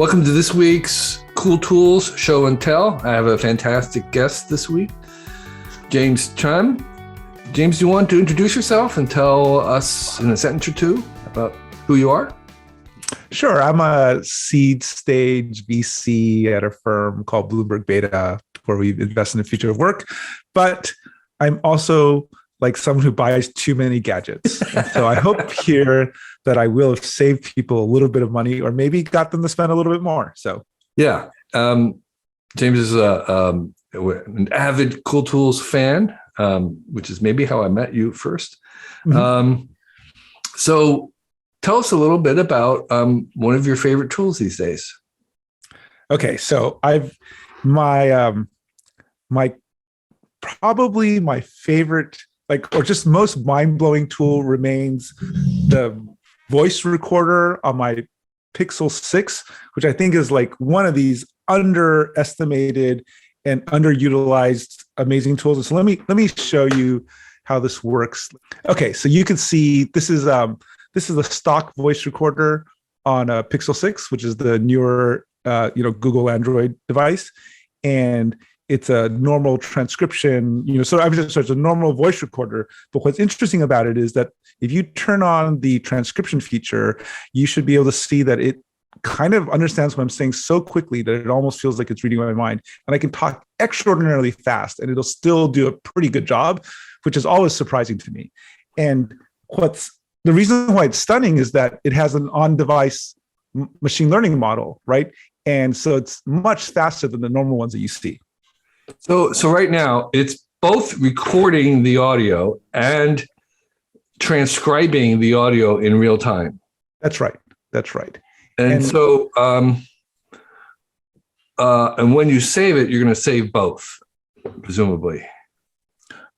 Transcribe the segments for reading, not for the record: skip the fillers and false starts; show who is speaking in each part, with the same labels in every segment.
Speaker 1: Welcome to this week's Cool Tools Show and Tell. I have a fantastic guest this week, James Cham. James, do you want to introduce yourself and tell us in a sentence or two about who you are?
Speaker 2: Sure. I'm a seed stage VC at a firm called Bloomberg Beta, where we invest in the future of work. But I'm also like someone who buys too many gadgets. And so I hope here that I will have saved people a little bit of money, or maybe got them to spend a little bit more. So
Speaker 1: yeah, James is an avid Cool Tools fan, which is maybe how I met you first. Mm-hmm. So tell us a little bit about one of your favorite tools these days.
Speaker 2: Okay, so my probably my favorite, or just most mind-blowing tool remains the voice recorder on my Pixel 6, which I think is like one of these underestimated and underutilized amazing tools. And so let me show you how this works. Okay, so you can see this is a stock voice recorder on a Pixel 6, which is the newer Google Android device, and it's a normal transcription, so it's a normal voice recorder. But what's interesting about it is that if you turn on the transcription feature, you should be able to see that it kind of understands what I'm saying so quickly that it almost feels like it's reading my mind. And I can talk extraordinarily fast and it'll still do a pretty good job, which is always surprising to me. And the reason why it's stunning is that it has an on-device machine learning model, right? And so it's much faster than the normal ones that you see.
Speaker 1: So right now, it's both recording the audio and transcribing the audio in real time.
Speaker 2: That's right.
Speaker 1: And so, and when you save it, you're going to save both, presumably.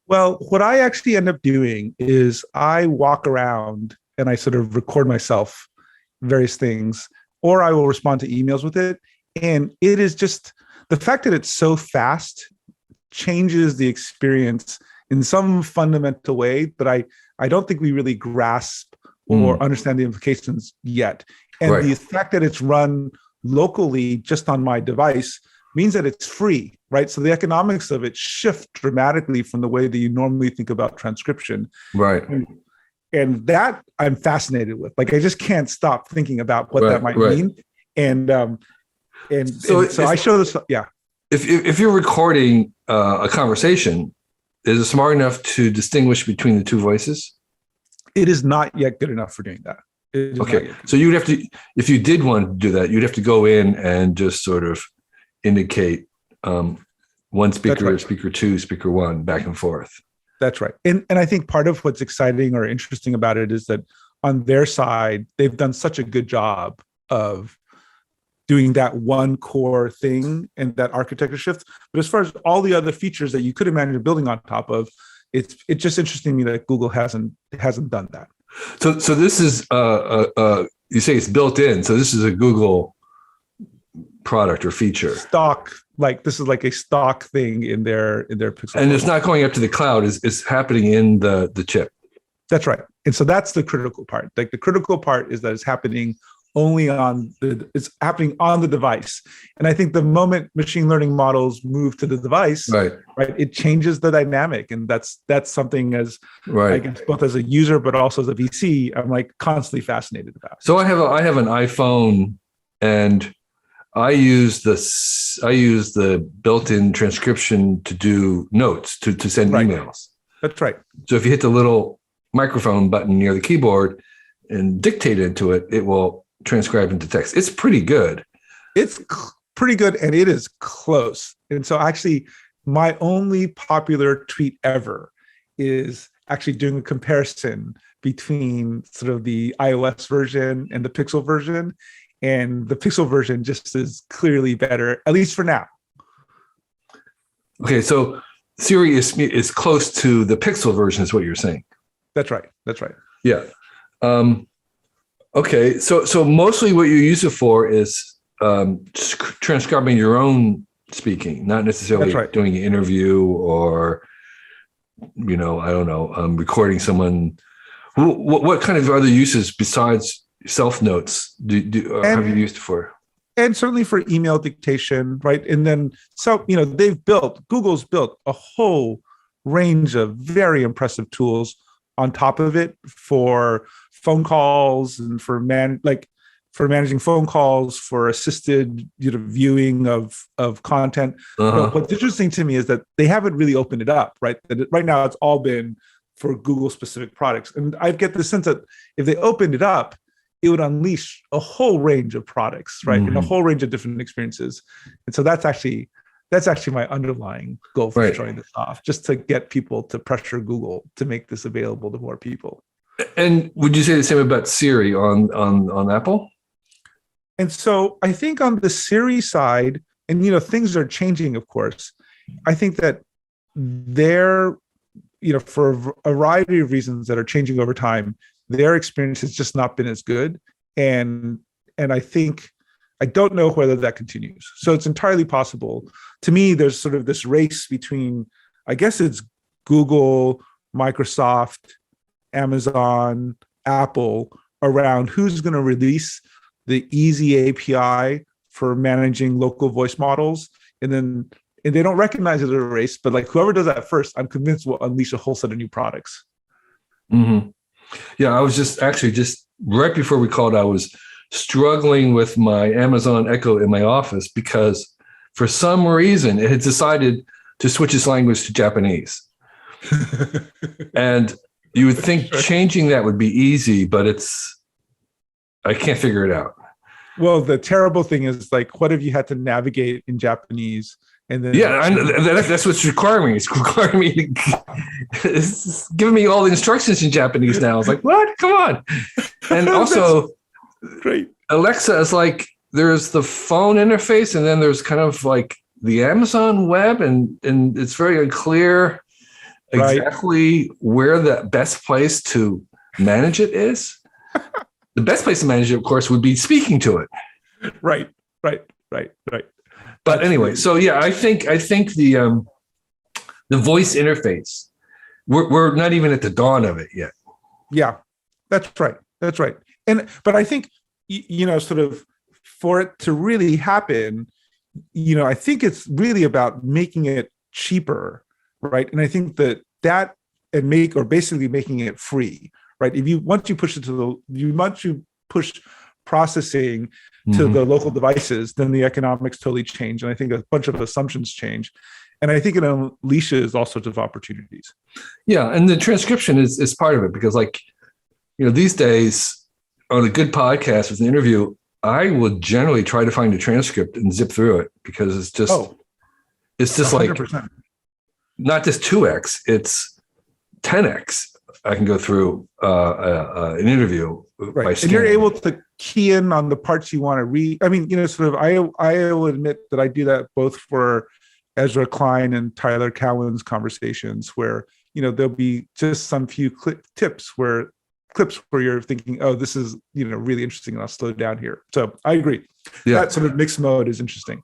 Speaker 2: Well, what I actually end up doing is I walk around and I sort of record myself various things, or I will respond to emails with it. And it is just the fact that it's so fast changes the experience in some fundamental way that I don't think we really grasp or understand the implications yet. And right. The fact that it's run locally just on my device means that it's free, right? So the economics of it shift dramatically from the way that you normally think about transcription.
Speaker 1: Right.
Speaker 2: And that I'm fascinated with. I just can't stop thinking about what that might mean. And so I show this, yeah.
Speaker 1: If you're recording a conversation, is it smart enough to distinguish between the two voices?
Speaker 2: It is not yet good enough for doing that.
Speaker 1: Okay, so you'd have to, if you did want to do that, you'd have to go in and just sort of indicate one speaker, right. Speaker two, speaker one, back and forth.
Speaker 2: That's right. And I think part of what's exciting or interesting about it is that on their side, they've done such a good job of doing that one core thing and that architecture shift. But as far as all the other features that you could imagine building on top of, it's just interesting to me that Google hasn't done that.
Speaker 1: So this is you say it's built in. So this is a Google product or feature.
Speaker 2: This is like a stock thing in their Pixel.
Speaker 1: And it's not going up to the cloud. It's happening in the chip.
Speaker 2: That's right. And so that's the critical part. The critical part is that it's happening it's happening on the device. And I think the moment machine learning models move to the device, right, it changes the dynamic. And that's something as I guess both as a user, but also as a VC, I'm constantly fascinated about.
Speaker 1: So I have an iPhone and I use the built-in transcription to do notes, to send emails.
Speaker 2: That's right.
Speaker 1: So if you hit the little microphone button near the keyboard and dictate into it, it will transcribe into text. It's pretty good.
Speaker 2: It's pretty good, and it is close. And so actually, my only popular tweet ever is actually doing a comparison between sort of the iOS version and the Pixel version. And the Pixel version just is clearly better, at least for now.
Speaker 1: Okay, so Siri is close to the Pixel version, is what you're saying.
Speaker 2: That's right.
Speaker 1: Yeah. Okay, so mostly what you use it for is transcribing your own speaking, not necessarily doing an interview or, I don't know, recording someone. What kind of other uses besides self notes have you used it for?
Speaker 2: and certainly for email dictation, right? And then, so, Google's built a whole range of very impressive tools on top of it for phone calls and for managing phone calls, for assisted viewing of content. But what's interesting to me is that they haven't really opened it up, right? That right now it's all been for Google specific products. And I get the sense that if they opened it up, it would unleash a whole range of products, right? And a whole range of different experiences. And so that's actually my underlying goal for showing this off, just to get people to pressure Google to make this available to more people.
Speaker 1: And would you say the same about Siri on Apple?
Speaker 2: And so I think on the Siri side, and things are changing, of course. I think that they're, for a variety of reasons that are changing over time, their experience has just not been as good. And I think, I don't know whether that continues. So it's entirely possible. To me, there's sort of this race between, I guess it's Google, Microsoft, Amazon, Apple, around who's going to release the easy API for managing local voice models. And they don't recognize it as a race, but like whoever does that first, I'm convinced will unleash a whole set of new products.
Speaker 1: Mm-hmm. Yeah, I was just right before we called, I was struggling with my Amazon Echo in my office because for some reason it had decided to switch its language to Japanese. And you would think changing that would be easy, but I can't figure it out.
Speaker 2: Well, the terrible thing is, like, what if you had to navigate in Japanese? And then
Speaker 1: that's what's requiring me. It's requiring me to, it's giving me all the instructions in Japanese now. I was like, what? Come on. And also,
Speaker 2: great.
Speaker 1: Alexa is like, there's the phone interface, and then there's kind of like the Amazon web, and it's very unclear exactly where the best place to manage it is. The best place to manage it, of course, would be speaking to it.
Speaker 2: Right.
Speaker 1: But anyway, so yeah, I think the voice interface, we're not even at the dawn of it yet.
Speaker 2: Yeah, that's right. But I think, sort of for it to really happen, I think it's really about making it cheaper, right? And I think basically making it free, right? Once you push processing to the local devices, then the economics totally change. And I think a bunch of assumptions change. And I think it unleashes all sorts of opportunities.
Speaker 1: Yeah. And the transcription is part of it, because these days on a good podcast with an interview, I will generally try to find a transcript and zip through it, because it's just 100%. Like not just 2x, it's 10x. I can go through an interview by scanning. And
Speaker 2: you're able to key in on the parts you want to read. I mean, I will admit that I do that both for Ezra Klein and Tyler Cowen's conversations, where there'll be just some few clips where you're thinking, oh, this is really interesting, and I'll slow down here. So I agree. Yeah. That sort of mixed mode is interesting.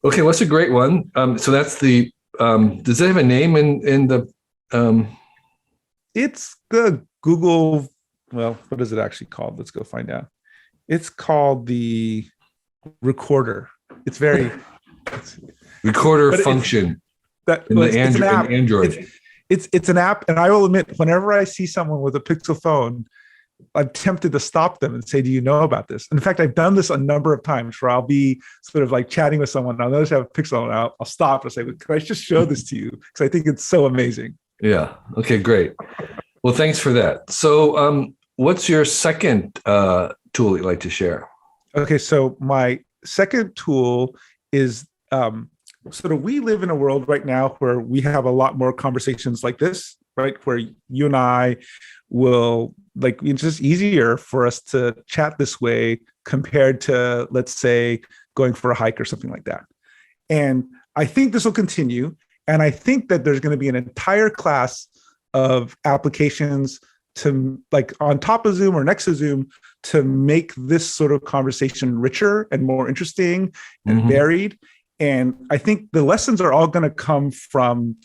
Speaker 1: Okay, what's a great one? So that's the does it have a name in the
Speaker 2: It's the Google, well, what is it actually called? Let's go find out. It's called the Recorder. It's very
Speaker 1: Recorder function in Android.
Speaker 2: It's an app, and I will admit, whenever I see someone with a Pixel phone, I'm tempted to stop them and say, do you know about this? And in fact, I've done this a number of times where I'll be sort of like chatting with someone, I'll notice I have a Pixel, and I'll stop and say, can I just show this to you? Because I think it's so amazing.
Speaker 1: Yeah. Okay, great. Well, thanks for that. So what's your second tool you'd like to share?
Speaker 2: Okay, so my second tool is sort of, we live in a world right now where we have a lot more conversations like this, right? Where you and I will, like, it's just easier for us to chat this way compared to, let's say, going for a hike or something like that. And I think this will continue. And I think that there's going to be an entire class of applications to, like, on top of Zoom or next to Zoom, to make this sort of conversation richer and more interesting and varied. And I think the lessons are all going to come from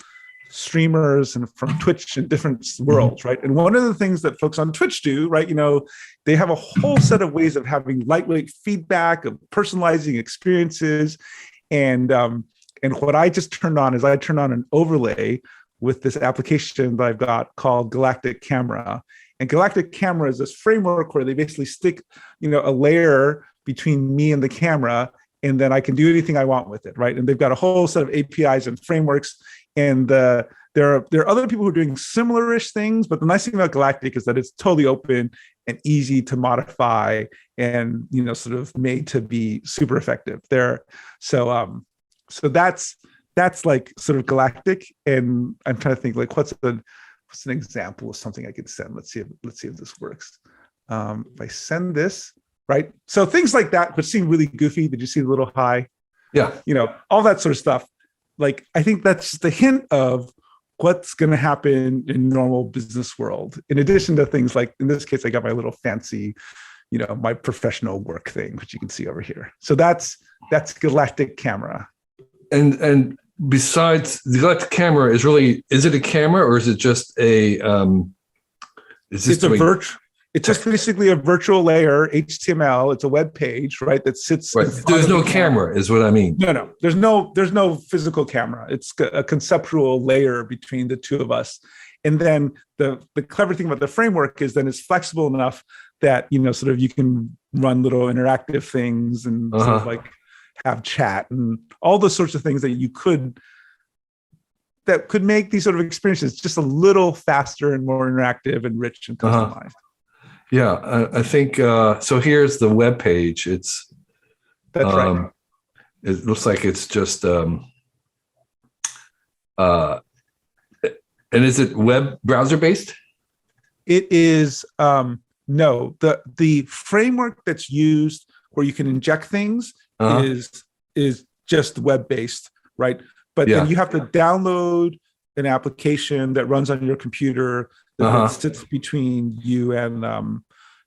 Speaker 2: streamers and from Twitch in different worlds, right? And one of the things that folks on Twitch do, right, they have a whole set of ways of having lightweight feedback, of personalizing experiences. And what I just turned on is I turned on an overlay with this application that I've got called Galactic Camera. And Galactic Camera is this framework where they basically stick, a layer between me and the camera, and then I can do anything I want with it, right? And they've got a whole set of APIs and frameworks. And there are other people who are doing similar-ish things, but the nice thing about Galactic is that it's totally open and easy to modify, and sort of made to be super effective there. So that's like sort of Galactic. And I'm trying to think, like, what's an example of something I could send? Let's see if this works. If I send this, right? So things like that, which seem really goofy. Did you see the little hi?
Speaker 1: Yeah.
Speaker 2: All that sort of stuff. Like, I think that's the hint of what's going to happen in normal business world. In addition to things like, in this case, I got my little fancy, my professional work thing, which you can see over here. So that's Galactic Camera.
Speaker 1: And besides, the Galactic Camera is it a camera, or is it just a?
Speaker 2: It's just basically a virtual layer, HTML. It's a web page, right? That sits.
Speaker 1: Right. There's no camera, is what I mean.
Speaker 2: No. There's no physical camera. It's a conceptual layer between the two of us. And then the clever thing about the framework is then it's flexible enough that sort of you can run little interactive things and sort of like have chat and all those sorts of things that could make these sort of experiences just a little faster and more interactive and rich and customized.
Speaker 1: Yeah, I think so. Here's the web page. That's right. It looks like it's just and is it web browser based?
Speaker 2: It is no. The framework that's used where you can inject things is just web based, right? But then you have to download an application that runs on your computer that sits between you and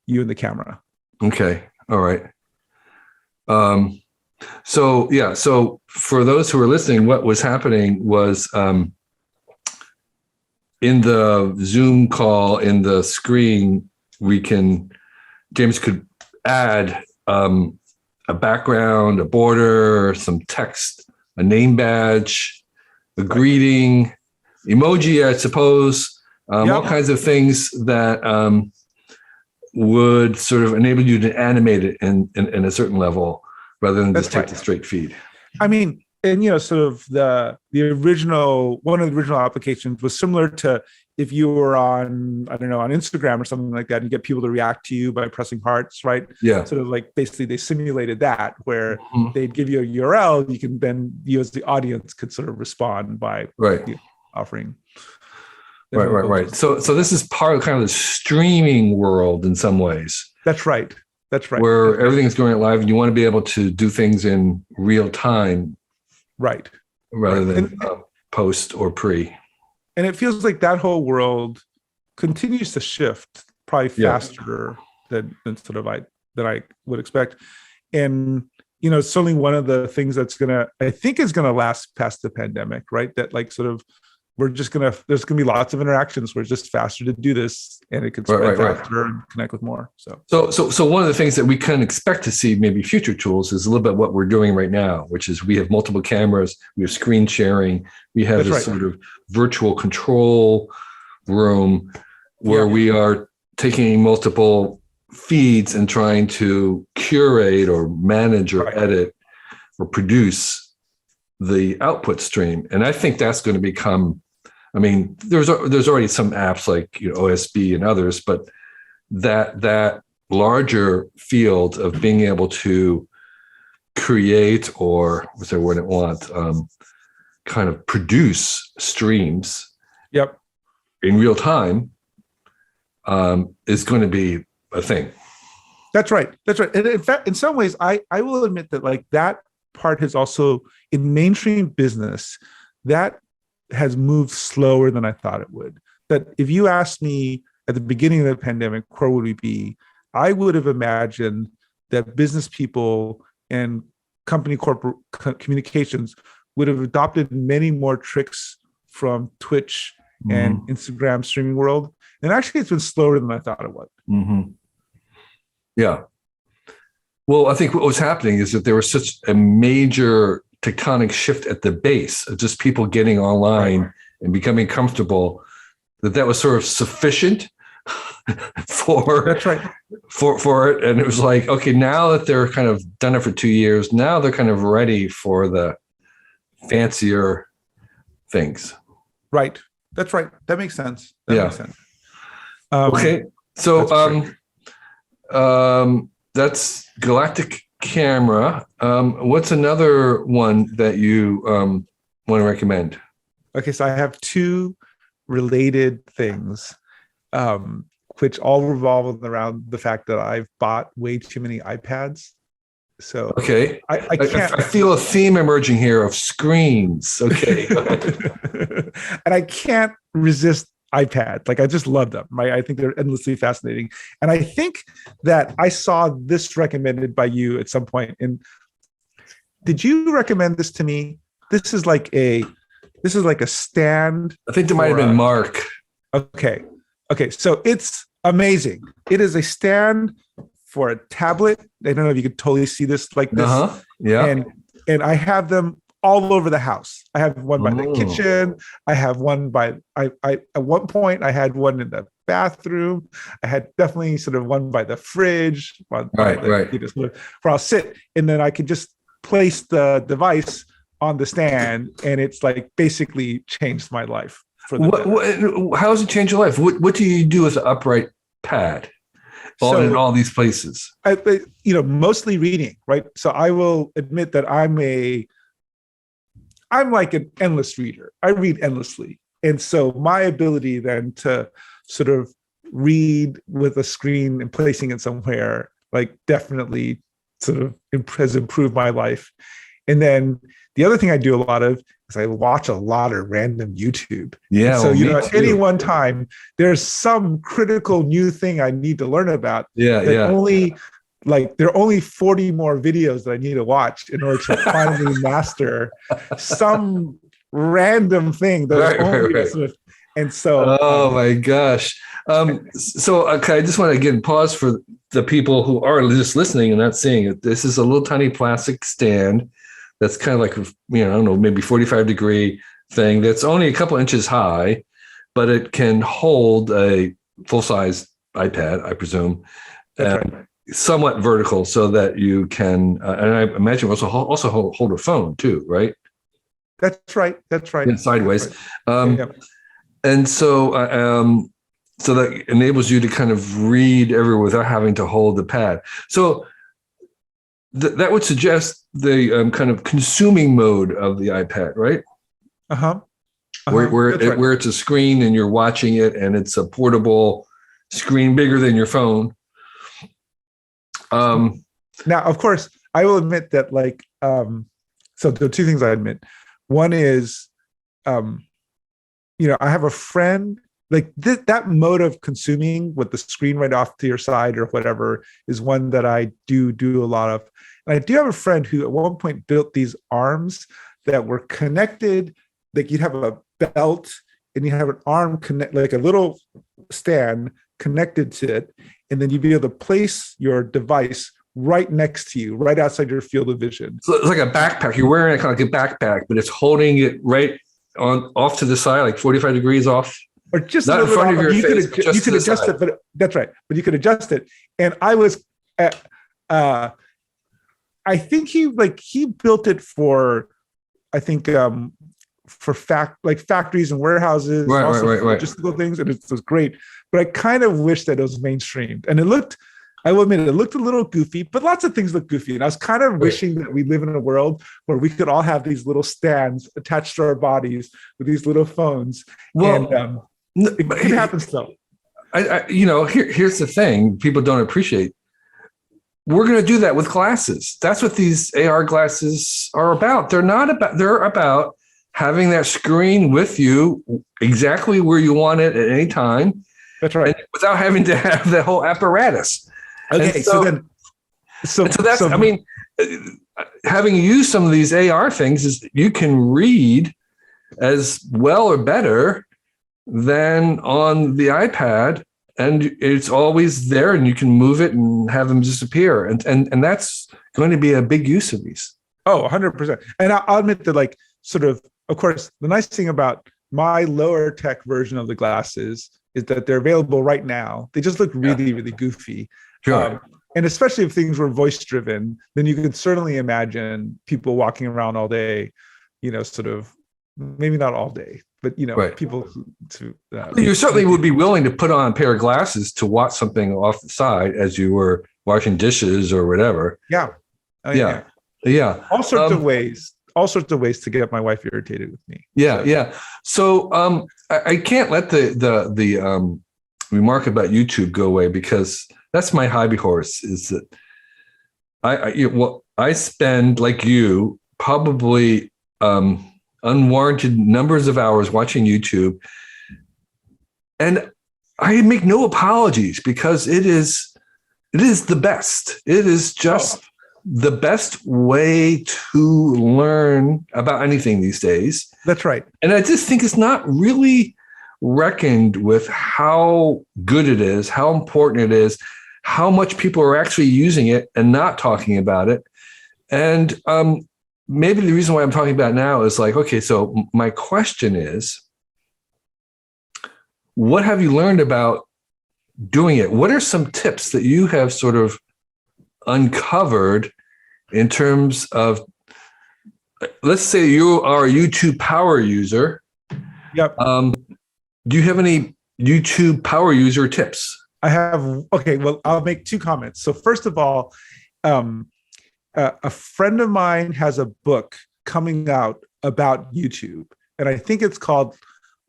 Speaker 2: the camera. Okay.
Speaker 1: All right. So for those who are listening, what was happening was in the Zoom call, in the screen, James could add a background, a border, some text, a name badge, a greeting, emoji, I suppose. All kinds of things that would sort of enable you to animate it in a certain level rather than just take the straight feed.
Speaker 2: I mean, and sort of one of the original applications was similar to if you were on, I don't know, on Instagram or something like that, and you get people to react to you by pressing hearts, right?
Speaker 1: Yeah.
Speaker 2: Sort of like basically they simulated that where they'd give you a URL, you as the audience could sort of respond by offering.
Speaker 1: Right. So this is part of kind of the streaming world in some ways.
Speaker 2: That's right.
Speaker 1: Where everything's going live and you want to be able to do things in real time.
Speaker 2: Right.
Speaker 1: Rather than post or pre.
Speaker 2: And it feels like that whole world continues to shift probably faster than sort of than I would expect. And, certainly one of the things that's I think is going to last past the pandemic, right? That like sort of, there's going to be lots of interactions where it's just faster to do this and it can spread faster and connect with more.
Speaker 1: So one of the things that we can expect to see maybe future tools is a little bit what we're doing right now, which is we have multiple cameras, we have screen sharing, we have this sort of virtual control room where we are taking multiple feeds and trying to curate or manage or edit or produce the output stream. And I think that's going to become, I mean, there's already some apps like OSB and others, but that larger field of being able to create, or what's the word I want, kind of produce streams in real time is going to be a thing.
Speaker 2: That's right. And in fact, in some ways, I will admit that like that part has also, in mainstream business, that has moved slower than I thought it would. That if you asked me at the beginning of the pandemic, where would we be? I would have imagined that business people and company corporate communications would have adopted many more tricks from Twitch and Instagram streaming world. And actually, it's been slower than I thought it would.
Speaker 1: Yeah. Well, I think what was happening is that there was such a major tectonic shift at the base of just people getting online and becoming comfortable, that was sort of sufficient for
Speaker 2: That's right.
Speaker 1: for it. And it was like, okay, now that they're kind of done it for 2 years, now they're kind of ready for the fancier things.
Speaker 2: Right. That's right. That makes sense. Makes sense.
Speaker 1: Okay. So that's Galactic camera. What's another one that you want to recommend?
Speaker 2: Okay, so I have two related things, which all revolve around the fact that I've bought way too many iPads. So
Speaker 1: okay,
Speaker 2: I can't.
Speaker 1: I feel a theme emerging here of screens. Okay,
Speaker 2: and I can't resist iPads. Like, I just love them. Right? I think they're endlessly fascinating. And I think that I saw this recommended by you at some point. And did you recommend this to me? This is like a stand.
Speaker 1: I think there might have been Mark.
Speaker 2: Okay. So it's amazing. It is a stand for a tablet. I don't know if you could totally see this like this.
Speaker 1: Yeah.
Speaker 2: And I have them all over the house. I have one by the kitchen. I have one by I at one point I had one in the bathroom. I had definitely sort of one by the fridge.
Speaker 1: Right.
Speaker 2: Where I'll sit, and then I could just place the device on the stand, and it's like basically changed my life.
Speaker 1: How does it change your life? What do you do with an upright pad in all these places?
Speaker 2: Mostly reading, right? So I will admit that I'm like an endless reader. I read endlessly. And so my ability then to sort of read with a screen and placing it somewhere, like, definitely sort of has improved my life. And then the other thing I do a lot of is I watch a lot of random YouTube.
Speaker 1: Yeah.
Speaker 2: So, at any one time, there's some critical new thing I need to learn about.
Speaker 1: Yeah.
Speaker 2: There are only 40 more videos that I need to watch in order to finally master some random thing.
Speaker 1: Right.
Speaker 2: And so,
Speaker 1: oh my gosh. So, okay, I just want to again pause for the people who are just listening and not seeing it. This is a little tiny plastic stand that's kind of like, I don't know, maybe 45-degree thing that's only a couple inches high, but it can hold a full-size iPad, I presume.
Speaker 2: That's right.
Speaker 1: Somewhat vertical, so that you can, and I imagine also hold a phone too, right?
Speaker 2: That's right.
Speaker 1: And sideways.
Speaker 2: Right.
Speaker 1: And so that enables you to kind of read everywhere without having to hold the pad. So that would suggest the kind of consuming mode of the iPad, right? Where it's a screen and you're watching it, and it's a portable screen bigger than your phone.
Speaker 2: Now, of course, I will admit that, so there are two things I admit. One is, I have a friend, like that mode of consuming with the screen right off to your side or whatever is one that I do a lot of. And I do have a friend who at one point built these arms that were connected. Like, you'd have a belt and you have an arm like a little stand connected to it. And then you'd be able to place your device right next to you, right outside your field of vision.
Speaker 1: So it's like a backpack. You're wearing kind of like a backpack, but it's holding it right off to the side, like 45 degrees off.
Speaker 2: Or just
Speaker 1: not in front of your face.
Speaker 2: You could adjust it, but that's right. But you could adjust it. And I was, I think he built it for, I think, for factories and warehouses,
Speaker 1: right.
Speaker 2: logistical things, and it was great. But I kind of wish that it was mainstreamed, and I will admit it looked a little goofy, but lots of things look goofy. And I was kind of wishing that we live in a world where we could all have these little stands attached to our bodies with these little phones.
Speaker 1: Well,
Speaker 2: and it could happen still.
Speaker 1: Here's the thing people don't appreciate. We're going to do that with glasses. That's what these AR glasses are about. They're about having that screen with you exactly where you want it at any time.
Speaker 2: That's right.
Speaker 1: Without having to have the whole apparatus.
Speaker 2: Okay.
Speaker 1: Having used some of these AR things is you can read as well or better than on the iPad and it's always there, and you can move it and have them disappear. And that's going to be a big use of these.
Speaker 2: Oh, 100%. And I'll admit that, like, sort of course, the nice thing about my lower tech version of the glasses is that they're available right now. They just look really, really goofy.
Speaker 1: Sure.
Speaker 2: And especially if things were voice driven, then you could certainly imagine people walking around all day, sort of, maybe not all day, but,
Speaker 1: right.
Speaker 2: people to.
Speaker 1: You certainly would be willing to put on a pair of glasses to watch something off the side as you were washing dishes or whatever.
Speaker 2: Yeah.
Speaker 1: Yeah.
Speaker 2: All sorts of ways. All sorts of ways to get my wife irritated with me.
Speaker 1: Yeah. So I can't let the remark about YouTube go away, because that's my hobby horse. Is that I spend, like you, probably unwarranted numbers of hours watching YouTube, and I make no apologies, because it is the best. It is just the best way to learn about anything these days.
Speaker 2: That's right.
Speaker 1: And I just think it's not really reckoned with how good it is, how important it is, how much people are actually using it and not talking about it. And maybe the reason why I'm talking about it now is like, okay, so my question is, what have you learned about doing it? What are some tips that you have sort of uncovered in terms of, let's say you are a YouTube power user.
Speaker 2: Yep.
Speaker 1: Do you have any YouTube power user tips?
Speaker 2: I have. Okay, well, I'll make two comments. So first of all, a friend of mine has a book coming out about YouTube, and I think it's called,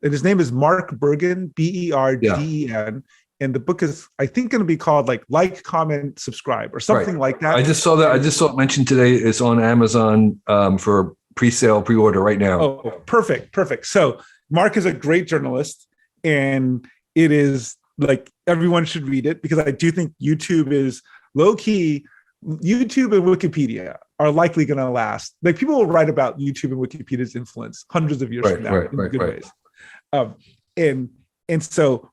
Speaker 2: and his name is Mark Bergen, Bergen. And the book is, I think, going to be called like, comment, subscribe, or something like that.
Speaker 1: I just saw that. I just saw it mentioned today. It's on Amazon for pre-order right now.
Speaker 2: Oh, perfect. So Mark is a great journalist, and it is like, everyone should read it, because I do think YouTube is low key. YouTube and Wikipedia are likely going to last. Like, people will write about YouTube and Wikipedia's influence hundreds of years from now in good ways. And so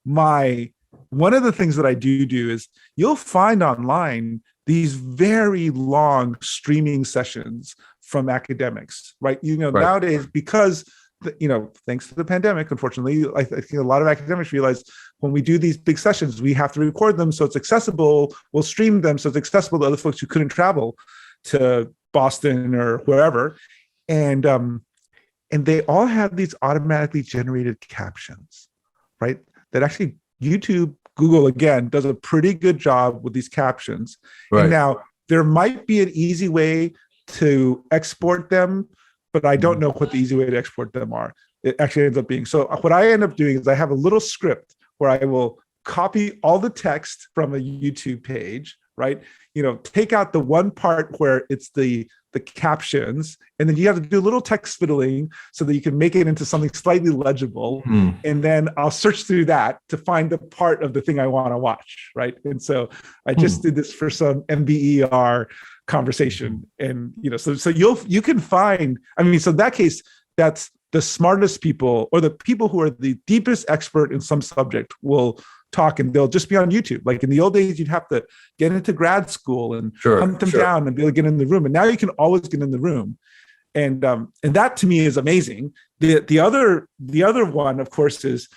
Speaker 2: one of the things that I do is, you'll find online these very long streaming sessions from academics, right? Nowadays, because, thanks to the pandemic, unfortunately, I think a lot of academics realize when we do these big sessions, we have to record them so it's accessible. We'll stream them so it's accessible to other folks who couldn't travel to Boston or wherever. And they all have these automatically generated captions, right? That actually Google, again, does a pretty good job with these captions. Right. And now, there might be an easy way to export them, but I don't know what the easy way to export them are. It actually ends up being. So what I end up doing is, I have a little script where I will copy all the text from a YouTube page, right? Take out the one part where it's the captions, and then you have to do a little text fiddling so that you can make it into something slightly legible. And then I'll search through that to find the part of the thing I want to watch, right? And so I just did this for some MBER conversation, and so you can find. So in that case, that's the smartest people, or the people who are the deepest expert in some subject, will talk, and they'll just be on YouTube. Like in the old days, you'd have to get into grad school and hunt them down and be able to get in the room. And now you can always get in the room. And that to me is amazing. The other one, of course, is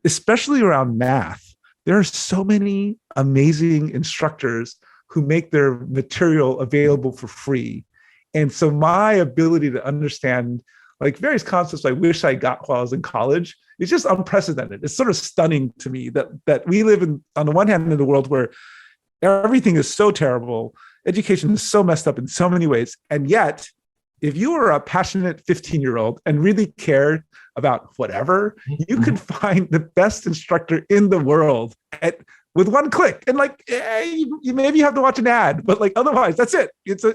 Speaker 2: especially around math. There are so many amazing instructors who make their material available for free. And so my ability to understand like various concepts I wish I got while I was in college, it's just unprecedented. It's sort of stunning to me that we live in, on the one hand, in a world where everything is so terrible, education is so messed up in so many ways. And yet, if you were a passionate 15-year-old and really cared about whatever, you could find the best instructor in the world with one click. And you maybe have to watch an ad, but otherwise, that's it. It's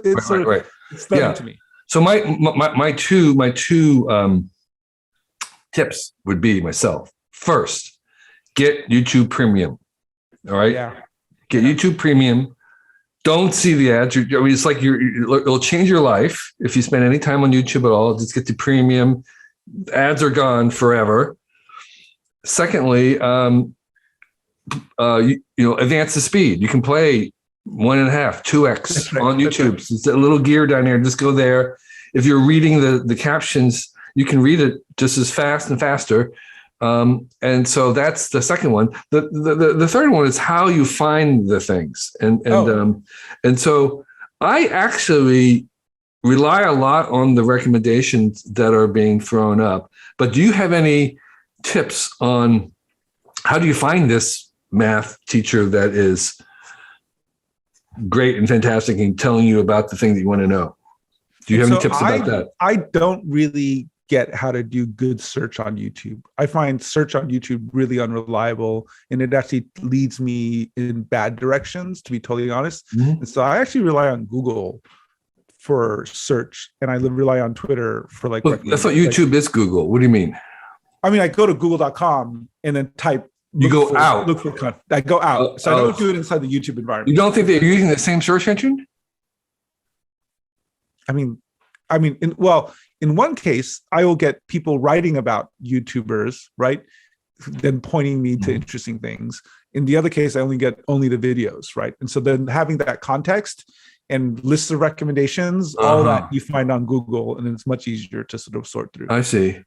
Speaker 2: stunning to me.
Speaker 1: So my two tips would be myself. First, get YouTube Premium. All right.
Speaker 2: Yeah.
Speaker 1: Get YouTube Premium. Don't see the ads. It's like it'll change your life if you spend any time on YouTube at all. Just get the Premium. Ads are gone forever. Secondly, advance the speed. You can play 1.5, 2x
Speaker 2: right.
Speaker 1: on YouTube. So it's a little gear down there. Just go there. If you're reading the captions, you can read it just as fast and faster. And so that's the second one. The third one is how you find the things. And so I actually rely a lot on the recommendations that are being thrown up. But do you have any tips on how do you find this math teacher that is great and fantastic and telling you about the thing that you want to know? Do you have any tips about that?
Speaker 2: I don't really get how to do good search on YouTube. I find search on YouTube really unreliable, and it actually leads me in bad directions, to be totally honest. Mm-hmm. And so I actually rely on Google for search, and I rely on Twitter for like.
Speaker 1: Well, I thought YouTube is Google. What do you mean?
Speaker 2: I mean, I go to google.com and then type.
Speaker 1: You go out.
Speaker 2: Look for. I go out. So I don't do it inside the YouTube environment.
Speaker 1: You don't think they're using the same search engine?
Speaker 2: I mean, in one case, I will get people writing about YouTubers, right? Then pointing me to interesting things. In the other case, I only get the videos, right? And so then having that context and lists of recommendations, all that you find on Google, and it's much easier to sort of sort through.
Speaker 1: I see.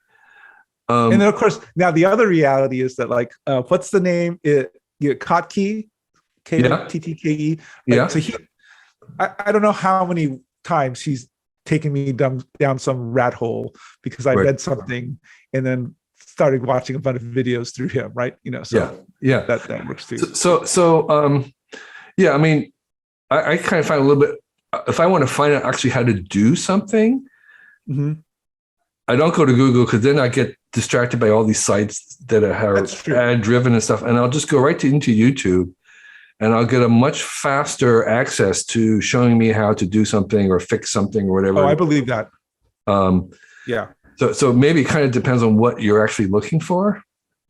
Speaker 2: And then of course, now the other reality is that like, what's the name? Kottke, K-O-T-T-K-E.
Speaker 1: Yeah.
Speaker 2: So I don't know how many times he's taken me down some rat hole because I read something and then started watching a bunch of videos through him, right? So
Speaker 1: yeah,
Speaker 2: that works too.
Speaker 1: I mean, I kind of find a little bit, if I want to find out actually how to do something, I don't go to Google because then I get distracted by all these sites that are ad driven and stuff. And I'll just go right into YouTube. And I'll get a much faster access to showing me how to do something or fix something or whatever.
Speaker 2: Oh, I believe that. Yeah.
Speaker 1: So maybe it kind of depends on what you're actually looking for.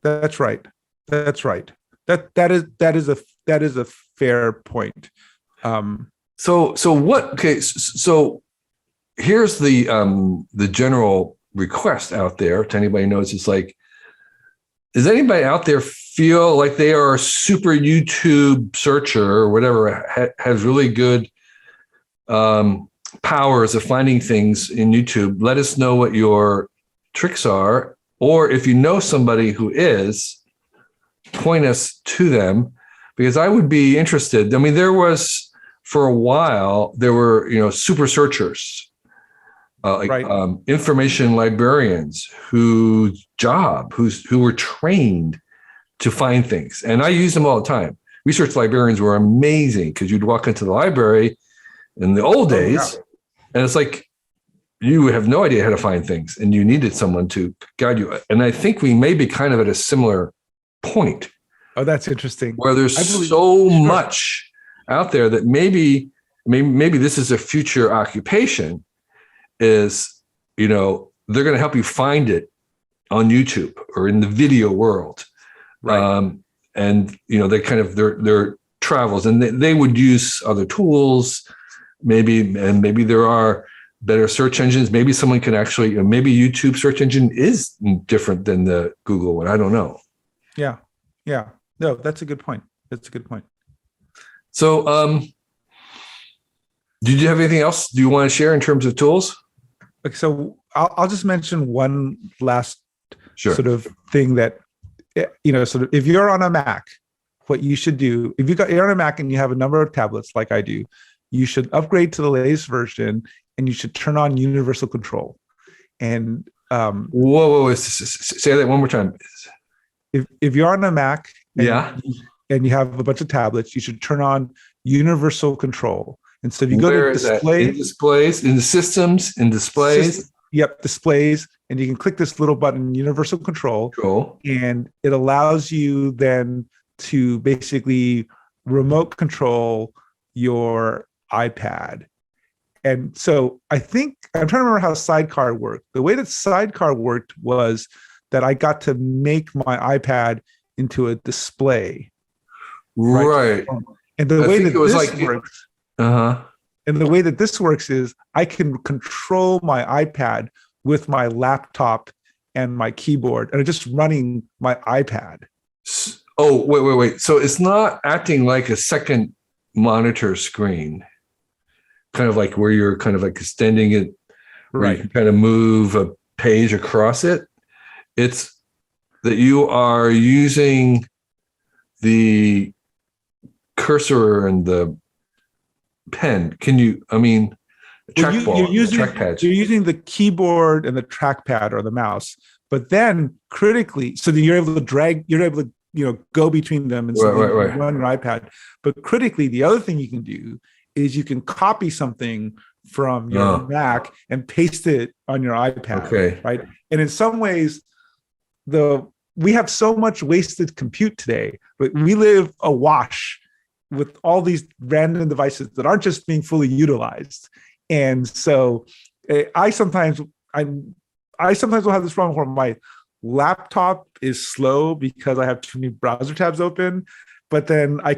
Speaker 2: That's right. That is a fair point.
Speaker 1: So what? Okay. So here's the general request out there to anybody who knows. It's like, does anybody out there feel like they are a super YouTube searcher or whatever, has really good powers of finding things in YouTube? Let us know what your tricks are. Or if you know somebody who is, point us to them, because I would be interested. I mean, for a while, there were, super searchers. Information librarians who were trained to find things. And I use them all the time. Research librarians were amazing because you'd walk into the library in the old days and it's like, you have no idea how to find things and you needed someone to guide you. And I think we may be kind of at a similar point.
Speaker 2: Oh, that's interesting.
Speaker 1: Where there's so much out there that maybe this is a future occupation. Is, they're going to help you find it on YouTube or in the video world. Right. And, they kind of, their travels and they would use other tools, maybe there are better search engines. Maybe someone can actually, maybe YouTube search engine is different than the Google one. I don't know.
Speaker 2: Yeah. Yeah. No, that's a good point.
Speaker 1: So, did you have anything else do you want to share in terms of tools?
Speaker 2: So I'll just mention one last sort of thing that, sort of if you're on a Mac, what you should do, if you're on a Mac and you have a number of tablets like I do, you should upgrade to the latest version and you should turn on universal control. And
Speaker 1: whoa, say that one more time.
Speaker 2: If you're on a Mac
Speaker 1: and
Speaker 2: you have a bunch of tablets, you should turn on universal control. And so if you go to
Speaker 1: displays, in the systems, in displays.
Speaker 2: Displays. And you can click this little button, universal control. And it allows you then to basically remote control your iPad. And so I think, I'm trying to remember how Sidecar worked. The way that Sidecar worked was that I got to make my iPad into a display.
Speaker 1: Right.
Speaker 2: And the way that this works. And the way that this works is I can control my iPad with my laptop and my keyboard, and I'm just running my iPad.
Speaker 1: Oh, wait. So it's not acting like a second monitor screen, kind of like where you're kind of like extending it, where you
Speaker 2: Right.
Speaker 1: can kind of move a page across it. It's that you are using the cursor and the pen.
Speaker 2: Well,
Speaker 1: Trackpads.
Speaker 2: you're using the keyboard and the trackpad or the mouse, but then critically, so that you're able to go between them and so
Speaker 1: Right,
Speaker 2: that you
Speaker 1: right,
Speaker 2: can
Speaker 1: right.
Speaker 2: run your iPad. But critically, the other thing you can do is you can copy something from your
Speaker 1: Oh,
Speaker 2: Mac and paste it on your iPad,
Speaker 1: okay.
Speaker 2: right? And in some ways, the we have so much wasted compute today, but we live awash with all these random devices that aren't just being fully utilized. And so I sometimes I sometimes will have this problem where my laptop is slow because I have too many browser tabs open, but then my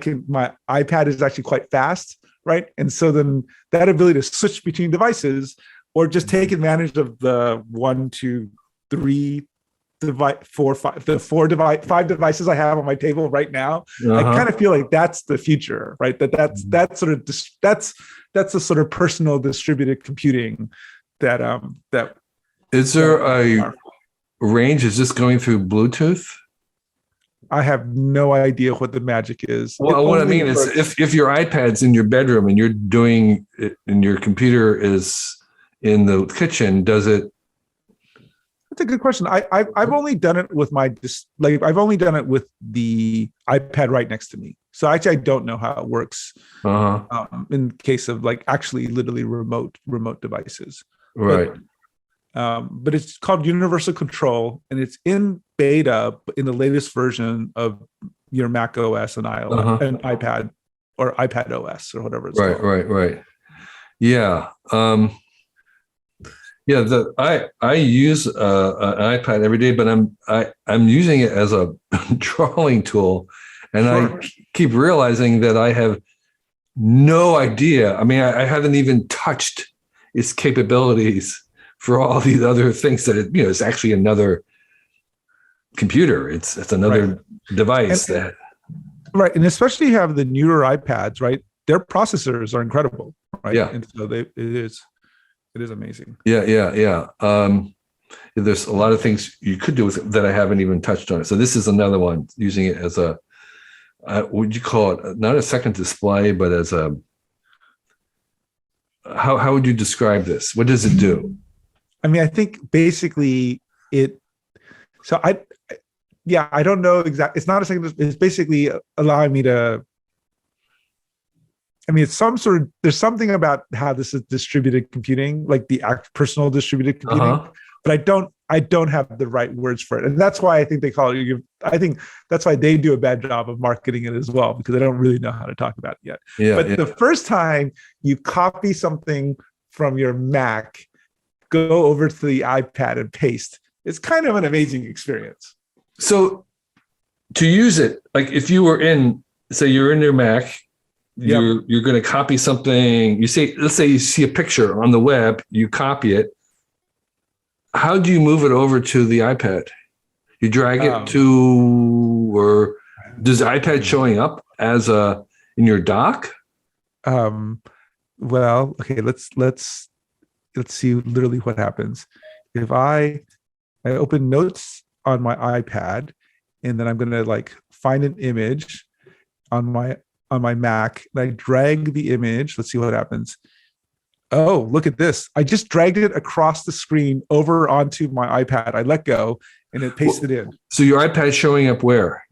Speaker 2: iPad is actually quite fast, right? And so then that ability to switch between devices or just take advantage of the 1, 2, 3 5 devices I have on my table right now. I kind
Speaker 1: Uh-huh.
Speaker 2: of feel like that's the future, right? That's the sort of personal distributed computing that
Speaker 1: Is
Speaker 2: that
Speaker 1: there a range? Is this going through Bluetooth?
Speaker 2: I have no idea what the magic is. It
Speaker 1: Well, what I
Speaker 2: only
Speaker 1: mean is
Speaker 2: works.
Speaker 1: if your iPad's in your bedroom and you're doing it and your computer is in the kitchen, does it?
Speaker 2: That's a good question. I've only done it with I've only done it with the iPad right next to me. So actually, I don't know how it works
Speaker 1: Uh-huh.
Speaker 2: in case of like actually literally remote devices.
Speaker 1: Right.
Speaker 2: But but it's called Universal Control, and it's in beta in the latest version of your Mac OS and iOS
Speaker 1: Uh-huh.
Speaker 2: and iPad or iPad OS or whatever it's
Speaker 1: Right,
Speaker 2: called.
Speaker 1: right, right. Yeah. Yeah, I use an iPad every day, but I'm using it as a drawing tool, and I
Speaker 2: Sure.
Speaker 1: keep realizing that I have no idea. I mean, I haven't even touched its capabilities for all these other things that it's actually another computer. It's
Speaker 2: Right.
Speaker 1: another device
Speaker 2: And
Speaker 1: that.
Speaker 2: right, and especially you have the newer iPads, right? Their processors are incredible, right?
Speaker 1: Yeah,
Speaker 2: And so it is amazing.
Speaker 1: yeah. There's a lot of things you could do with it that I haven't even touched on it. So this is another one using it as a would you call it not a second display, but as a how would you describe this? What does it do?
Speaker 2: I mean, I think basically it. So yeah, I don't know exactly. It's not a second. It's basically allowing me to. I mean, it's some sort of. There's something about how this is distributed computing, like the personal distributed computing,
Speaker 1: Uh-huh.
Speaker 2: but I don't have the right words for it, and that's why I think they call it. I think that's why they do a bad job of marketing it as well because they don't really know how to talk about it yet.
Speaker 1: Yeah,
Speaker 2: But
Speaker 1: yeah.
Speaker 2: the first time you copy something from your Mac, go over to the iPad and paste, it's kind of an amazing experience.
Speaker 1: So to use it, like if you were in, say you're in your Mac,
Speaker 2: Yep.
Speaker 1: you're going to copy something. Let's say you see a picture on the web, you copy it. How do you move it over to the iPad? You drag it
Speaker 2: Um,
Speaker 1: to, or does the iPad showing up as a in your dock?
Speaker 2: um, well, okay, let's see literally what happens. If I open notes on my iPad and then I'm gonna like find an image on my Mac, and I drag the image. Let's see what happens. Oh, look at this. I just dragged it across the screen over onto my iPad. I let go and it pasted in.
Speaker 1: So your iPad's showing up where?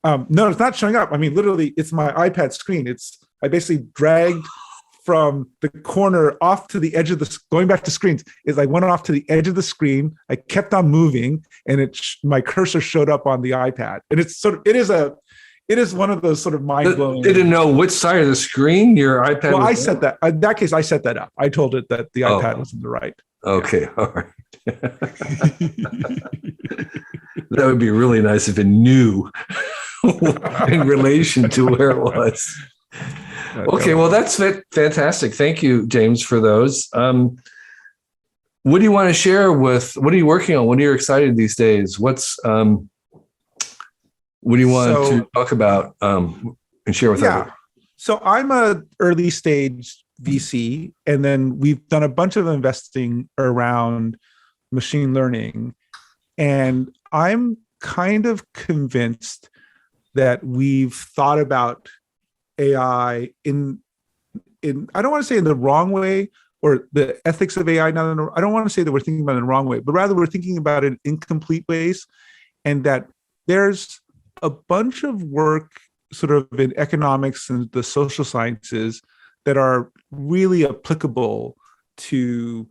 Speaker 2: No, it's not showing up. I mean, literally, it's my iPad screen. I basically dragged from the corner off to the edge of going back to screens is I went off to the edge of the screen. I kept on moving and my cursor showed up on the iPad. And it is one of those sort of mind blowing.
Speaker 1: They didn't know which side of the screen your iPad
Speaker 2: Well,
Speaker 1: was
Speaker 2: I
Speaker 1: on?
Speaker 2: set that, in that case, I set that up. I told it that the iPad
Speaker 1: Oh,
Speaker 2: was in the right.
Speaker 1: okay. All right. That would be really nice if it knew in relation to where it was. Okay, well, that's fantastic. Thank you, James, for those. What do you want to share what are you working on? What are you excited these days? what do you want
Speaker 2: So,
Speaker 1: to talk about and share with
Speaker 2: yeah.
Speaker 1: others?
Speaker 2: So I'm a early stage VC, and then we've done a bunch of investing around machine learning. And I'm kind of convinced that we've thought about AI in I don't want to say in the wrong way, or the ethics of AI. I don't want to say that we're thinking about it in the wrong way, but rather we're thinking about it in incomplete ways, and that there's a bunch of work sort of in economics and the social sciences that are really applicable to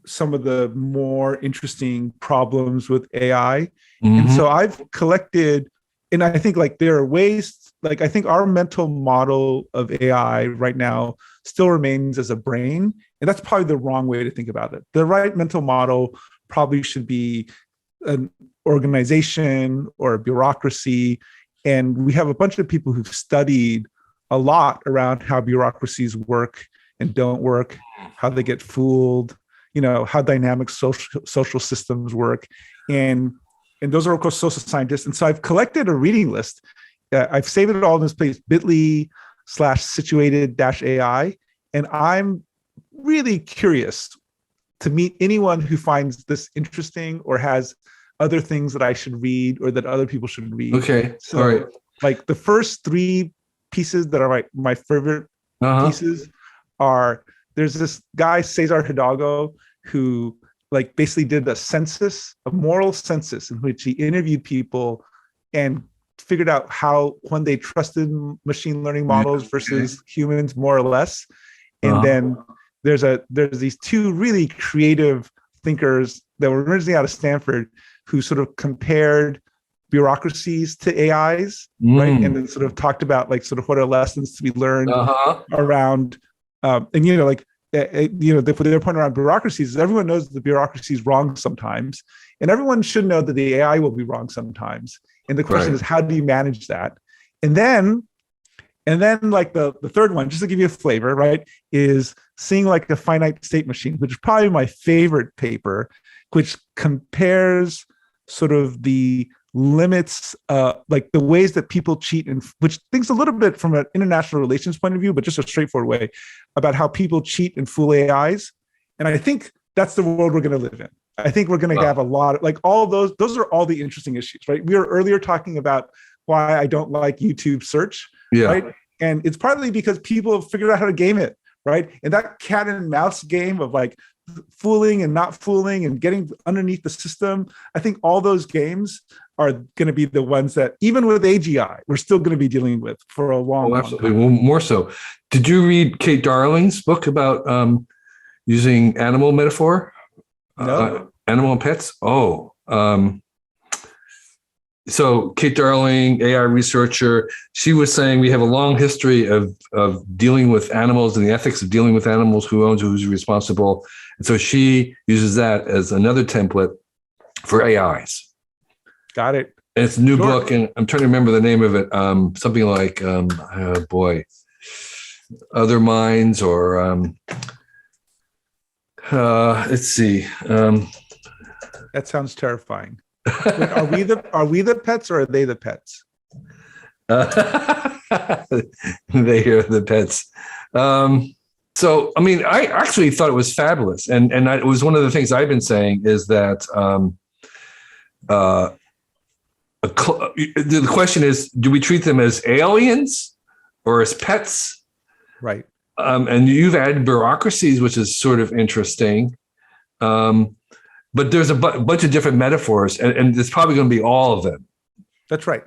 Speaker 2: some of the more interesting problems with AI. And so I've collected, and I think like there are ways, like I think our mental model of AI right now still remains as a brain. And that's probably the wrong way to think about it. The right mental model probably should be an organization or a bureaucracy. And we have a bunch of people who've studied a lot around how bureaucracies work and don't work, how they get fooled, how dynamic social systems work. And those are, of course, social scientists. And so I've collected a reading list. I've saved it all in this place, bit.ly/situated-AI. And I'm really curious to meet anyone who finds this interesting or has other things that I should read or that other people should read.
Speaker 1: Okay.
Speaker 2: So,
Speaker 1: all right.
Speaker 2: like the first three pieces that are my favorite pieces are, there's this guy, Cesar Hidalgo, who like basically did a moral census in which he interviewed people and figured out when they trusted machine learning models versus humans, more or less. And then there's these two really creative thinkers that were originally out of Stanford who sort of compared bureaucracies to AIs, right? And then sort of talked about like sort of what are lessons to be learned around, and their point around bureaucracies is everyone knows that the bureaucracy is wrong sometimes, and everyone should know that the AI will be wrong sometimes. And the question is, how do you manage that? And then like the third one, just to give you a flavor, right, is seeing like a finite state machine, which is probably my favorite paper, which compares sort of the limits, like the ways that people cheat, and which thinks a little bit from an international relations point of view, but just a straightforward way about how people cheat and fool AIs. And I think that's the world we're going to live in. I think we're going to have a lot of like all those are all the interesting issues, right? We were earlier talking about why I don't like YouTube search, right? And it's partly because people have figured out how to game it, right? And that cat and mouse game of like fooling and not fooling and getting underneath the system, I think all those games are going to be the ones that even with AGI, we're still going to be dealing with for a long
Speaker 1: absolutely.
Speaker 2: time.
Speaker 1: Well, more so. Did you read Kate Darling's book about using animal metaphor?
Speaker 2: No.
Speaker 1: Animal and pets? So Kate Darling, AI researcher, she was saying we have a long history of dealing with animals and the ethics of dealing with animals, who owns, who's responsible. And so she uses that as another template for AIs.
Speaker 2: Got it.
Speaker 1: And it's a new book, and I'm trying to remember the name of it. Something like, Other Minds, or let's see.
Speaker 2: That sounds terrifying. Wait, are we the pets, or are they the pets?
Speaker 1: They are the pets. So, I mean, I actually thought it was fabulous, and it was one of the things I've been saying is that the question is, do we treat them as aliens or as pets?
Speaker 2: Right.
Speaker 1: And you've added bureaucracies, which is sort of interesting. But there's a bunch of different metaphors, and it's probably going to be all of them.
Speaker 2: That's right.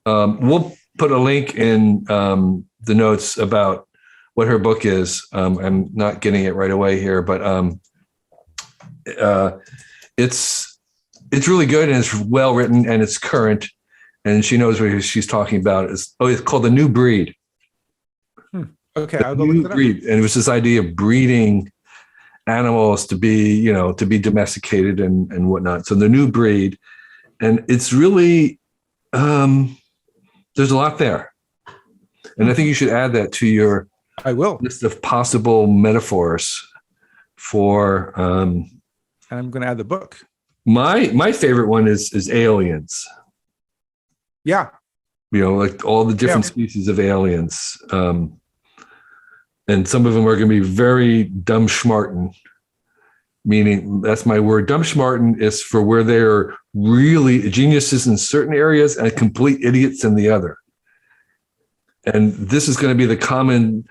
Speaker 1: We'll put a link in the notes about what her book is. I'm not getting it right away here, but it's really good, and it's well written, and it's current, and she knows what she's talking about. It's called The New Breed.
Speaker 2: Okay,
Speaker 1: I'll go look it up. And it was this idea of breeding animals to be domesticated and whatnot. So The New Breed, and it's really there's a lot there, and I think you should add that to your list of possible metaphors for.
Speaker 2: And I'm going to add the book.
Speaker 1: My favorite one is aliens.
Speaker 2: Yeah.
Speaker 1: Like all the different species of aliens. And some of them are going to be very dumb schmarten, meaning that's my word. Dumb schmarten is for where they're really geniuses in certain areas and complete idiots in the other. And this is going to be the common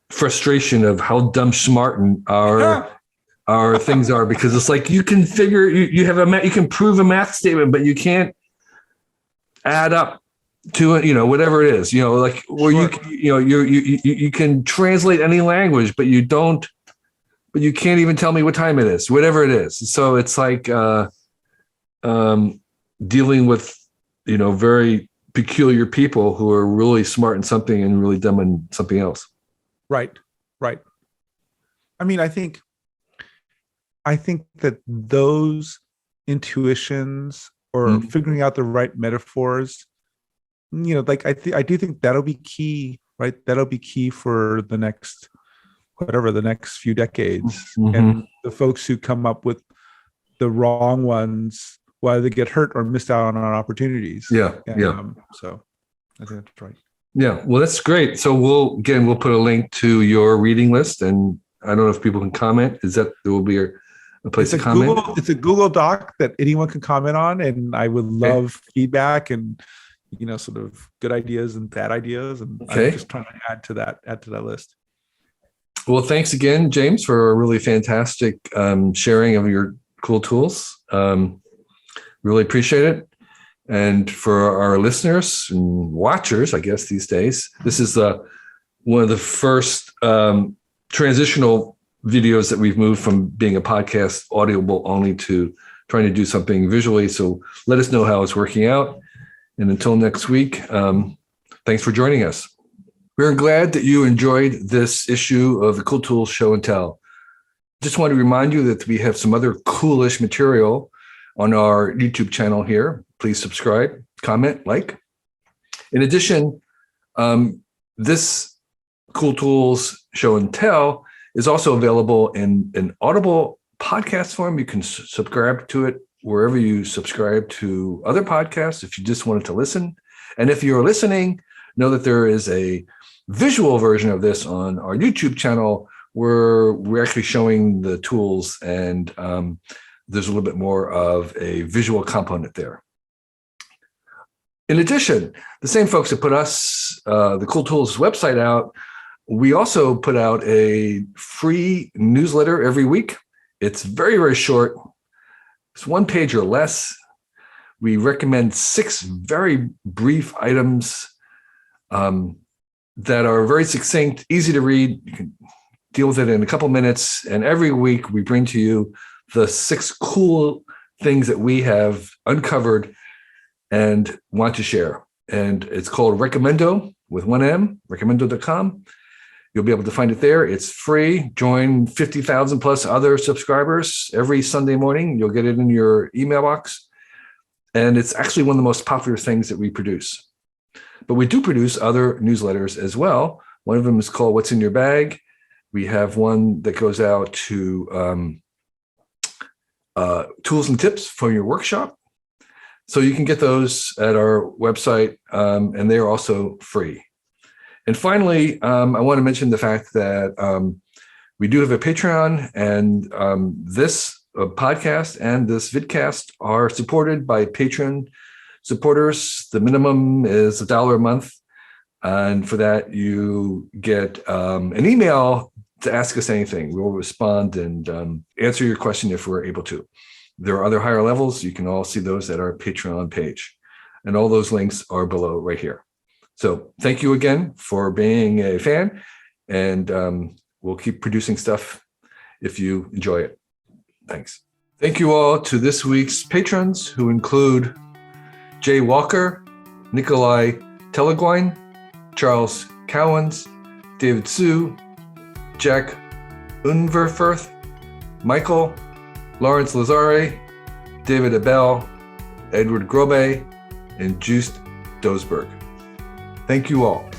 Speaker 1: frustration of how dumb schmarten our things are, because it's like you can figure you have you can prove a math statement, but you can't add up to it, whatever it is, like where you can translate any language, but you can't even tell me what time it is, whatever it is. So it's like dealing with very peculiar people who are really smart in something and really dumb in something else.
Speaker 2: Right. I mean, I think that those intuitions or figuring out the right metaphors, like I do think that'll be key, right? That'll be key for the next few decades. And the folks who come up with the wrong ones, whether they get hurt or missed out on opportunities.
Speaker 1: So
Speaker 2: I think that's right.
Speaker 1: Yeah, well, that's great. So we'll put a link to your reading list, and I don't know if people can comment. There will be a place to comment?
Speaker 2: It's a Google Doc that anyone can comment on, and I would love feedback and sort of good ideas and bad ideas. And I'm just trying to add to that list.
Speaker 1: Well, thanks again, James, for a really fantastic sharing of your cool tools. Really appreciate it. And for our listeners and watchers, I guess these days, this is one of the first transitional videos that we've moved from being a podcast audible only to trying to do something visually. So let us know how it's working out. And until next week, thanks for joining us. We're glad that you enjoyed this issue of the Cool Tools Show and Tell. Just want to remind you that we have some other coolish material on our YouTube channel here. Please subscribe, comment, like. In addition, this Cool Tools Show and Tell is also available in an Audible podcast form. You can subscribe to it wherever you subscribe to other podcasts if you just wanted to listen. And if you're listening, know that there is a visual version of this on our YouTube channel where we're actually showing the tools, and there's a little bit more of a visual component there. In addition, the same folks that put us, the Cool Tools website out, we also put out a free newsletter every week. It's very, very short. It's 1 page or less. We recommend 6 very brief items that are very succinct, easy to read. You can deal with it in a couple minutes. And every week we bring to you the 6 cool things that we have uncovered and want to share. And it's called Recommendo with 1 M, recommendo.com. You'll be able to find it there. It's free. Join 50,000 plus other subscribers every Sunday morning. You'll get it in your email box. And it's actually one of the most popular things that we produce. But we do produce other newsletters as well. One of them is called What's in Your Bag. We have one that goes out to tools and tips for your workshop. So you can get those at our website, and they're also free. And finally, I want to mention the fact that we do have a Patreon, and this podcast and this vidcast are supported by Patreon supporters. The minimum is $1 a month. And for that, you get an email to ask us anything. We'll respond and answer your question if we're able to. There are other higher levels. You can all see those at our Patreon page. And all those links are below right here. So thank you again for being a fan. And we'll keep producing stuff if you enjoy it. Thanks. Thank you all to this week's patrons, who include Jay Walker, Nikolai Teleguine, Charles Cowens, David Sue, Jack Unverfirth, Michael, Lawrence Lazare, David Abel, Edward Grobe, and Just Dosberg. Thank you all.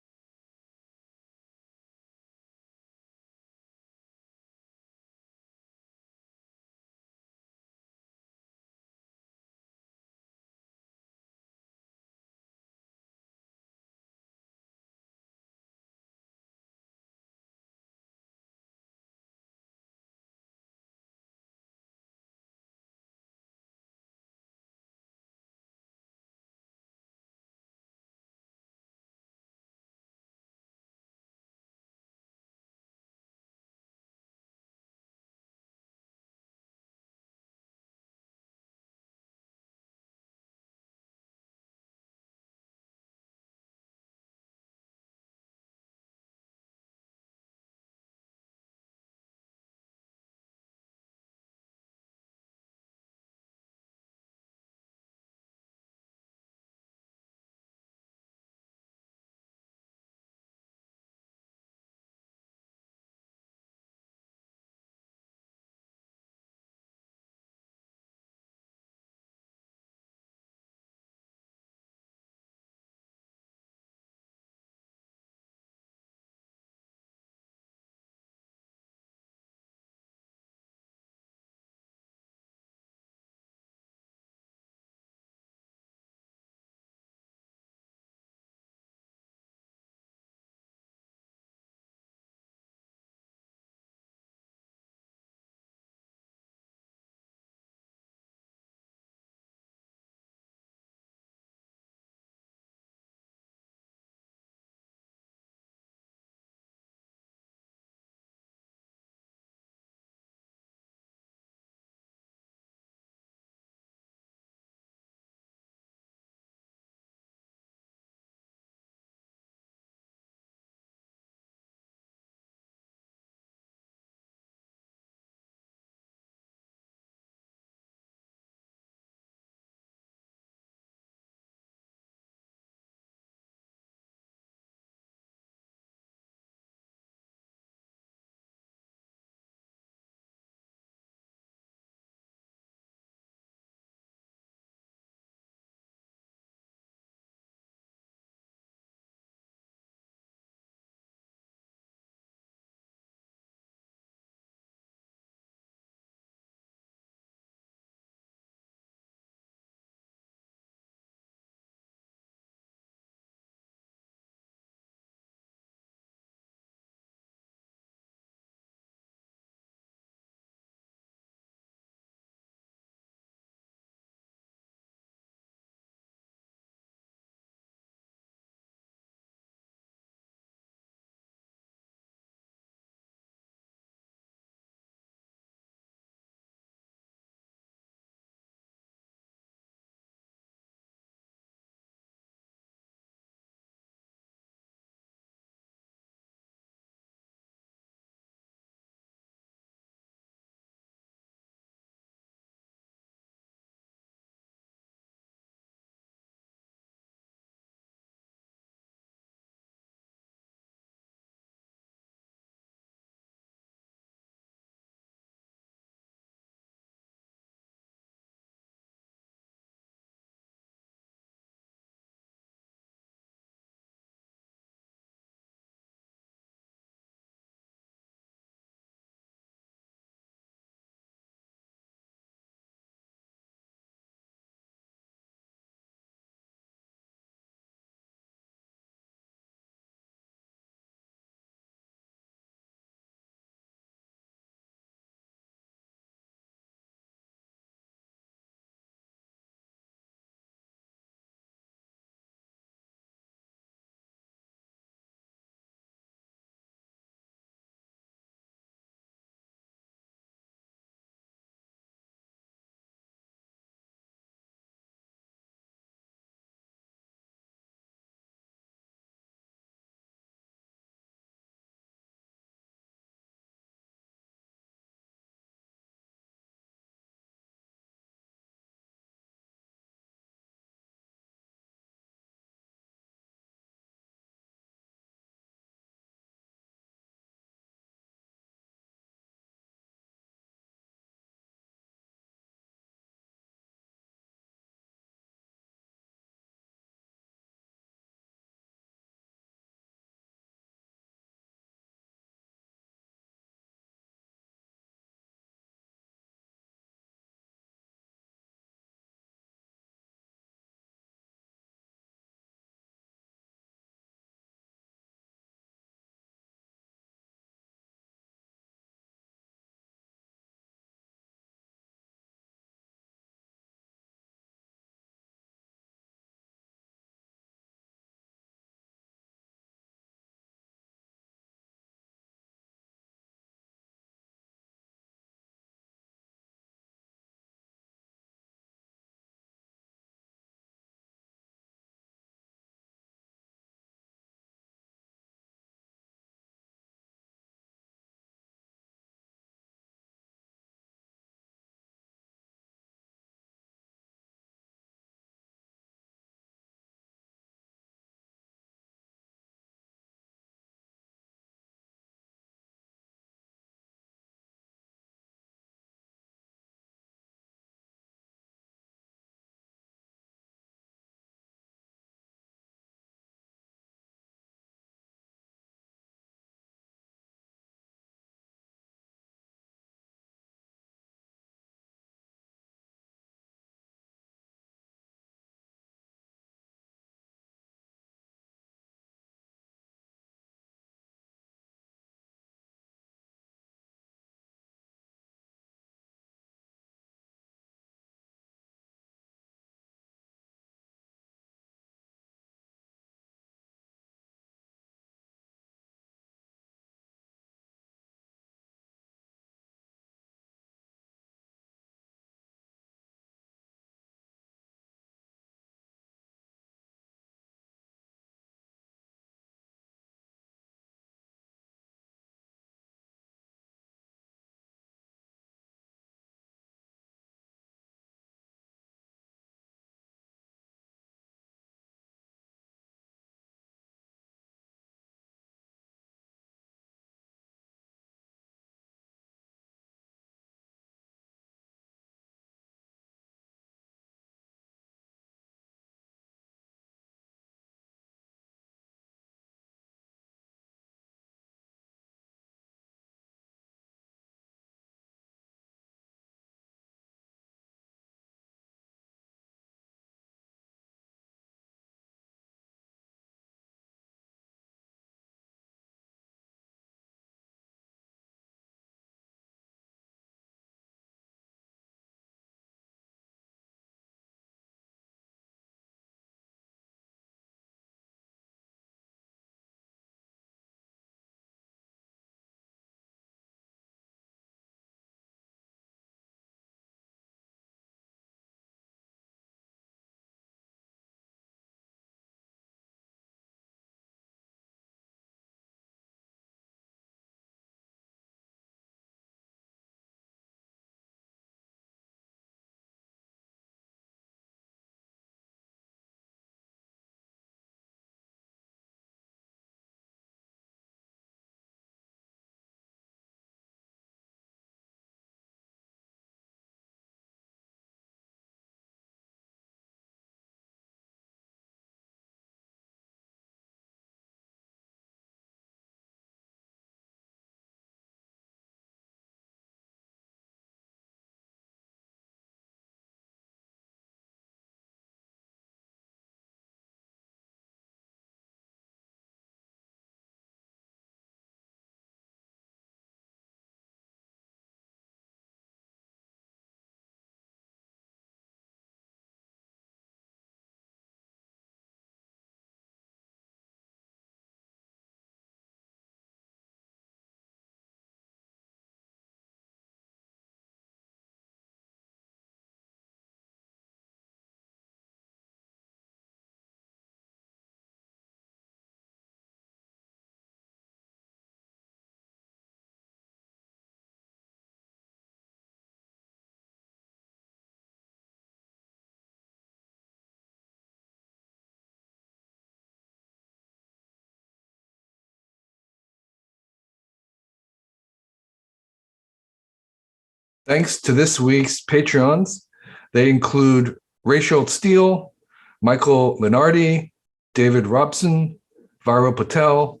Speaker 1: Thanks to this week's Patreons. They include Rachel Steele, Michael Lenardi, David Robson, Varo Patel,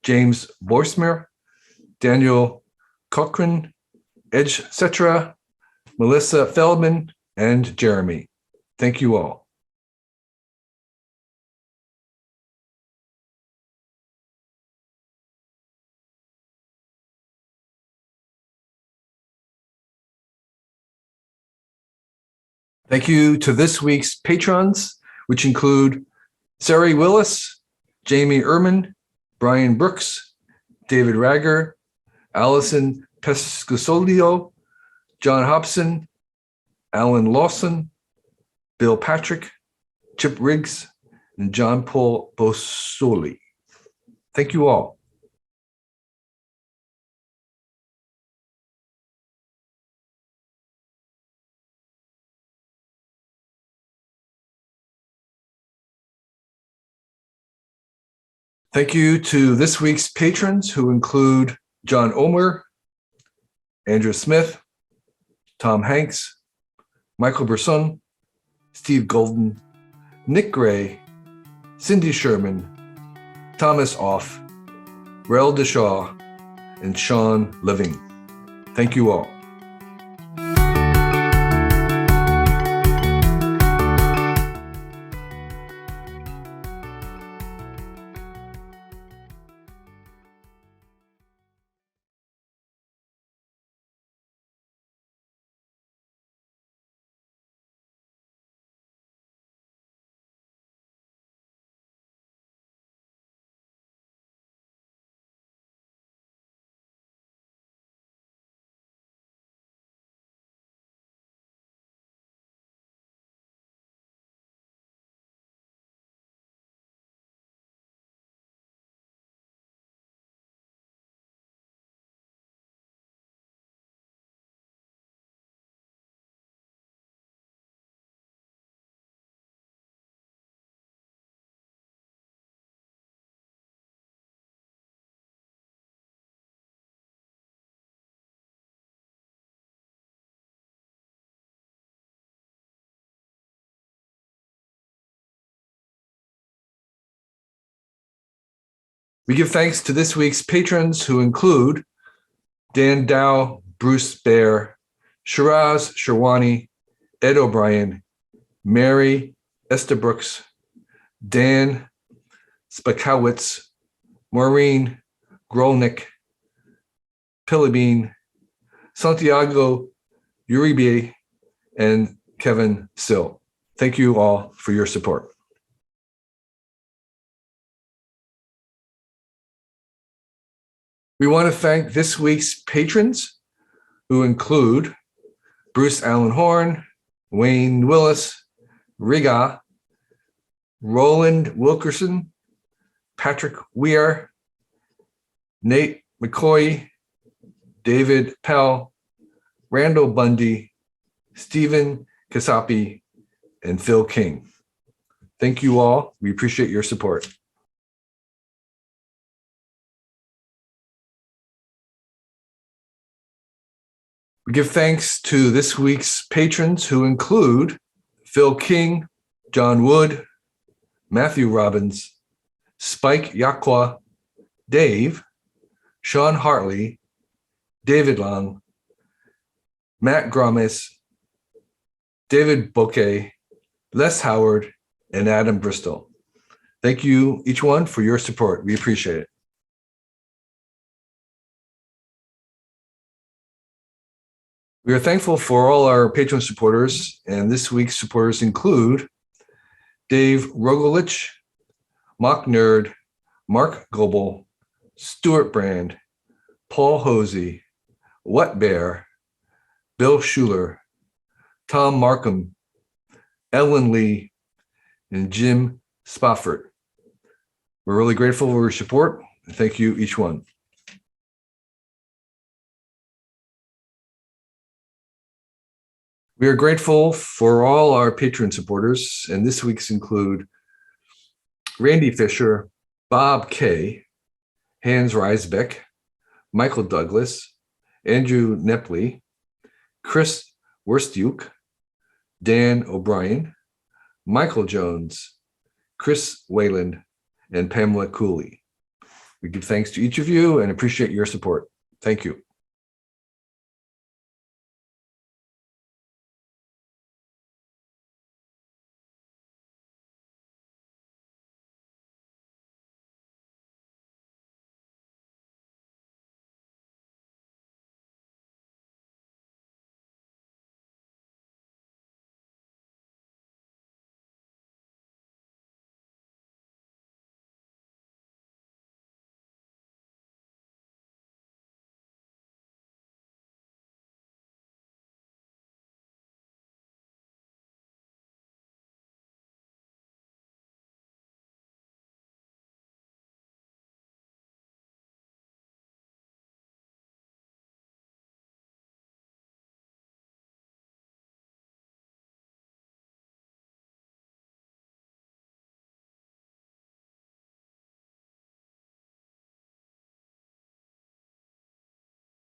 Speaker 1: James Boismer, Daniel Cochran, Edge Cetra, Melissa Feldman, and Jeremy. Thank you all. Thank you to this week's patrons, which include Sari Willis, Jamie Ehrman, Brian Brooks, David Rager, Allison Pescosolio, John Hobson, Alan Lawson, Bill Patrick, Chip Riggs, and John Paul Bosoli. Thank you all. Thank you to this week's patrons, who include John Omer, Andrew Smith, Tom Hanks, Michael Brisson, Steve Golden, Nick Gray, Cindy Sherman, Thomas Off, Rel Deshaw, and Sean Living. Thank you all. We give thanks to this week's patrons, who include Dan Dow, Bruce Bear, Shiraz Sherwani, Ed O'Brien, Mary Estabrooks, Dan Spakowitz, Maureen Grolnick, Pillibine, Santiago Uribe, and Kevin Sill. Thank you all for your support. We want to thank this week's patrons, who include Bruce Allen Horn, Wayne Willis, Riga, Roland Wilkerson, Patrick Weir, Nate McCoy, David Pell, Randall Bundy, Stephen Kasapi, and Phil King. Thank you all. We appreciate your support. We give thanks to this week's patrons, who include Phil King, John Wood, Matthew Robbins, Spike Yakwa, Dave, Sean Hartley, David Long, Matt Gromis, David Bouquet, Les Howard, and Adam Bristol. Thank you, each one, for your support. We appreciate it. We are thankful for all our patron supporters, and this week's supporters include Dave Rogolich, Mock Nerd, Mark Goebel, Stuart Brand, Paul Hosey, What Bear, Bill Schuler, Tom Markham, Ellen Lee, and Jim Spofford. We're really grateful for your support, and thank you, each one. We are grateful for all our patron supporters, and this week's include Randy Fisher, Bob Kay, Hans Reisbeck, Michael Douglas, Andrew Nepley, Chris Worstuke, Dan O'Brien, Michael Jones, Chris Wayland, and Pamela Cooley. We give thanks to each of you and appreciate your support. Thank you.